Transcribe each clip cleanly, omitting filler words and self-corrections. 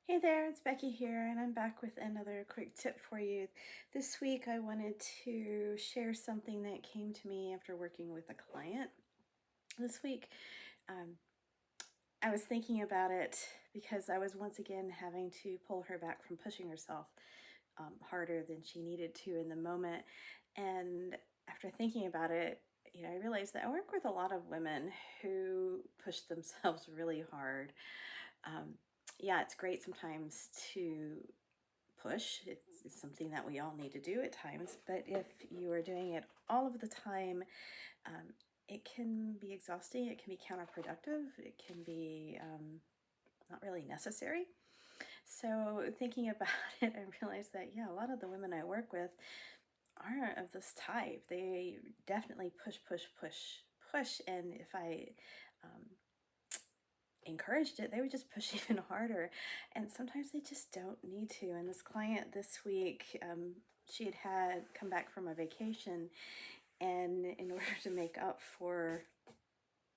Hey there, it's Becky here, and I'm back with another quick tip for you. This week, I wanted to share something that came to me after working with a client. This week, um, I was thinking about it because I was once again having to pull her back from pushing herself harder than she needed to in the moment. And after thinking about it, I realized that I work with a lot of women who push themselves really hard. Um, yeah, it's great sometimes to push. It's something that we all need to do at times, but if you are doing it all of the time, um, it can be exhausting, it can be counterproductive, it can be not really necessary. So, thinking about it, I realized that, yeah, a lot of the women I work with aren't of this type. They definitely push, push, push, push. And if I um, encouraged it, they would just push even harder. And sometimes they just don't need to. And this client this week, she had come back from a vacation, and in order to make up for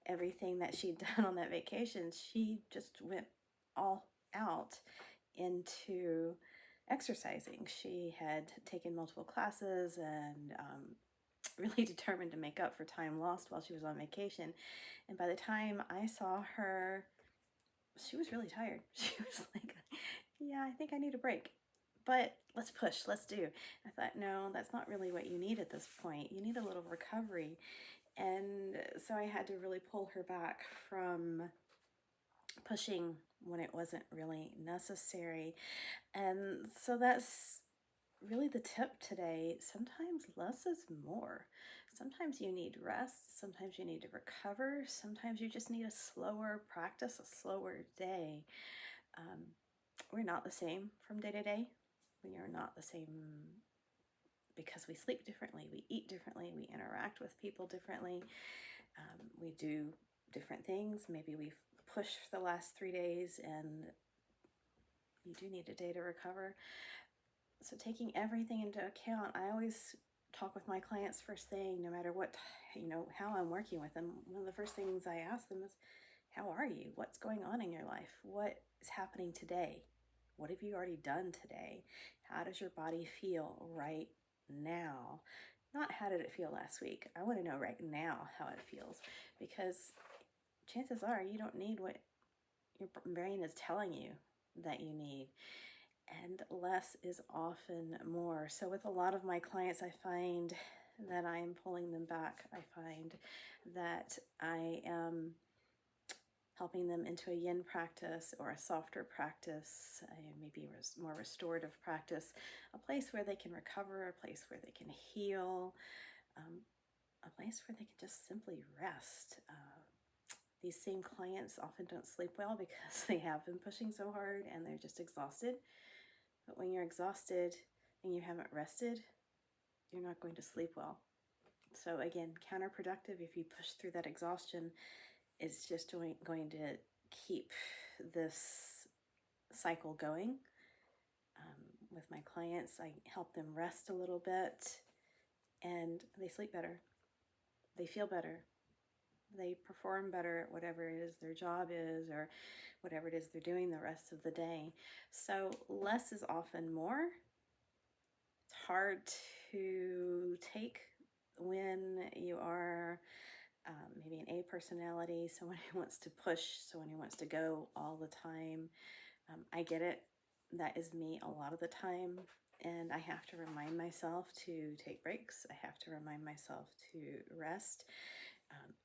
everything that she'd done on that vacation, she just went all out into exercising. She had taken multiple classes and really determined to make up for time lost while she was on vacation. And by the time I saw her, she was really tired. She was like, yeah, I think I need a break. But let's push, let's do. I thought, no, that's not really what you need at this point. You need a little recovery. And so I had to really pull her back from pushing when it wasn't really necessary. And so that's really the tip today. Sometimes less is more. Sometimes you need rest. Sometimes you need to recover. Sometimes you just need a slower practice, a slower day. Um, we're not the same from day to day. We are not the same because we sleep differently, we eat differently, we interact with people differently, we do different things. Maybe we've pushed for the last 3 days and you do need a day to recover. So, taking everything into account, I always talk with my clients first thing, no matter what, how I'm working with them. One of the first things I ask them is, how are you? What's going on in your life? What is happening today? What have you already done today? How does your body feel right now? Not how did it feel last week. I want to know right now how it feels, because chances are you don't need what your brain is telling you that you need, and less is often more. So, with a lot of my clients, I find that I am pulling them back. I find that I am helping them into a yin practice or a softer practice, maybe more restorative practice, a place where they can recover, a place where they can heal, um, a place where they can just simply rest. These same clients often don't sleep well because they have been pushing so hard and they're just exhausted. But when you're exhausted and you haven't rested, you're not going to sleep well. So, again, counterproductive if you push through that exhaustion. It's just going to keep this cycle going. With my clients, I help them rest a little bit and they sleep better. They feel better. They perform better at whatever it is their job is or whatever it is they're doing the rest of the day. So, less is often more. It's hard to take when you are maybe an A personality, someone who wants to push, someone who wants to go all the time. I get it. That is me a lot of the time. And I have to remind myself to take breaks. I have to remind myself to rest.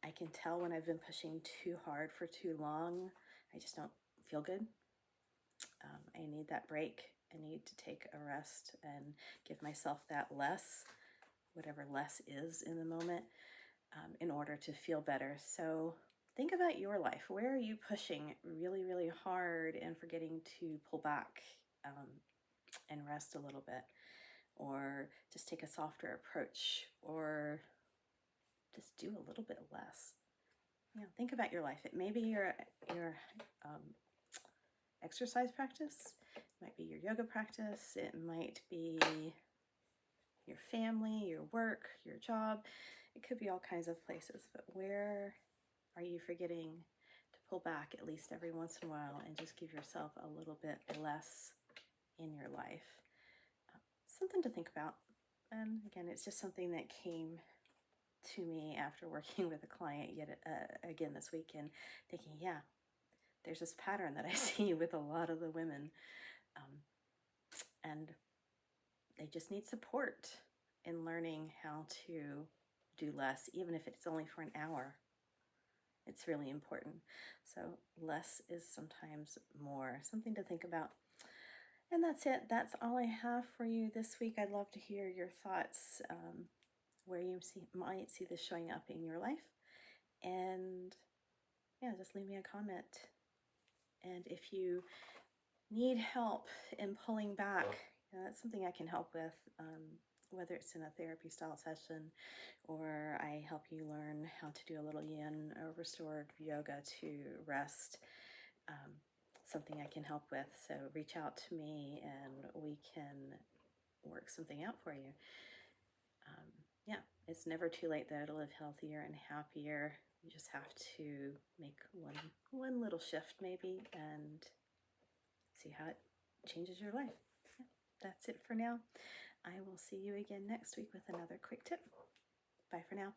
I can tell when I've been pushing too hard for too long. I just don't feel good. I need that break. I need to take a rest and give myself that less, whatever less is in the moment, in order to feel better. So think about your life. Where are you pushing really, really hard and forgetting to pull back and rest a little bit? Or just take a softer approach, or just do a little bit less. Think about your life. It may be your exercise practice, it might be your yoga practice, it might be your family, your work, your job. It could be all kinds of places, but where are you forgetting to pull back at least every once in a while and just give yourself a little bit less in your life. Something to think about. And again, it's just something that came to me after working with a client yet again this weekend, thinking, yeah, there's this pattern that I see with a lot of the women, and they just need support in learning how to do less, even if it's only for an hour. It's really important. So less is sometimes more. Something to think about. And that's it. That's all I have for you this week. I'd love to hear your thoughts, where you might see this showing up in your life. And yeah, just leave me a comment. And if you need help in pulling back, that's something I can help with, whether it's in a therapy style session or I help you learn how to do a little yin or restored yoga to rest. Something I can help with. So reach out to me and we can work something out for you. Yeah, it's never too late though to live healthier and happier. You just have to make one little shift maybe and see how it changes your life. Yeah, that's it for now. I will see you again next week with another quick tip. Bye for now.